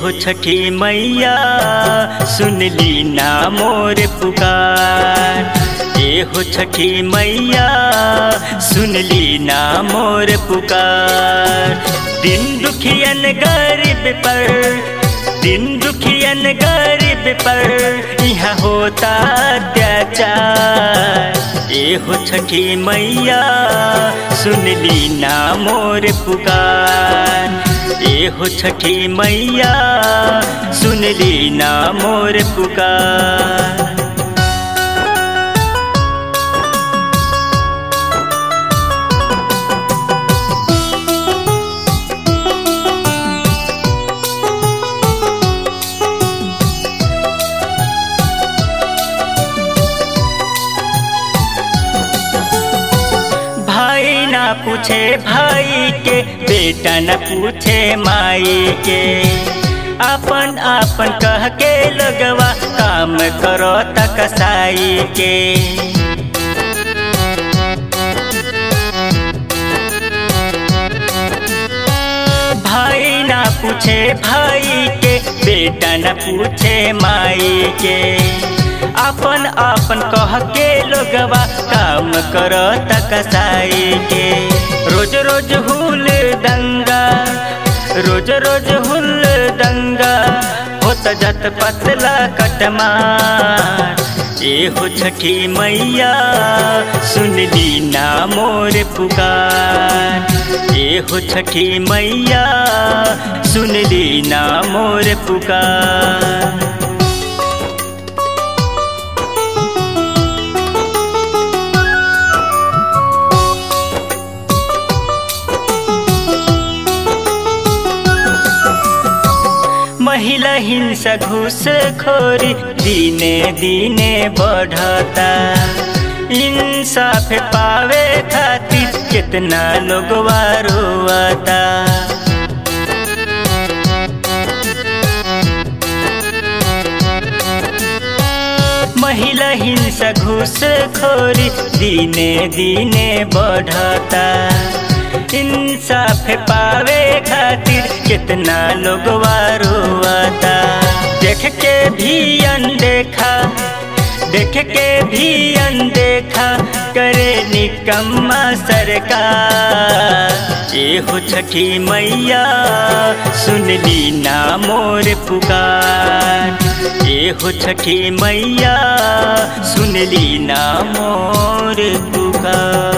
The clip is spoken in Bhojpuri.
हो छठी मैया सुन ली ना मोर पुकार। ए हो छठी मैया सुन ली ना मोर पुकार। दिन दुखियन गरीब पर, दिन दुखियन गरीब पर यहाँ होता अत्याचार। ए हो छठी मैया सुन ली ना मोर पुकार। ए हो छठी मैया सुन ली ना मोर पुकार। भाई ना पूछे भाई के, बेटा न पूछे माई के। अपन अपन कह के लगवा काम करो तकसाई के। भाई ना पूछे भाई के, बेटा न पूछे माई के। अपन अपन कह के लोगवा काम करो तकसाई के। रोज रोज हुल दंगा, रोज रोज हुल दंगा होत जत पतला कटमार। ए हो छठी मैया सुन ली ना मोर पुकार। ए हो छठी मैया सुन ली ना मोर पुकार। महिला हिंसा घूसखोरी दिने दिने बढ़ता। इंसाफ पावे खातिर कितना लोग रोता। महिला हिंसा घूसखोरी दिने दिने बढ़ता। इंसाफ पावे खातिर कितना लोग रोता। देख के भी अनदेखा, देख के भी अनदेखा करे निकम्मा सरकार। ए हो छठी मैया सुन ली ना मोर पुकार। ए हो छठी मैया सुन ली ना मोर पुकार।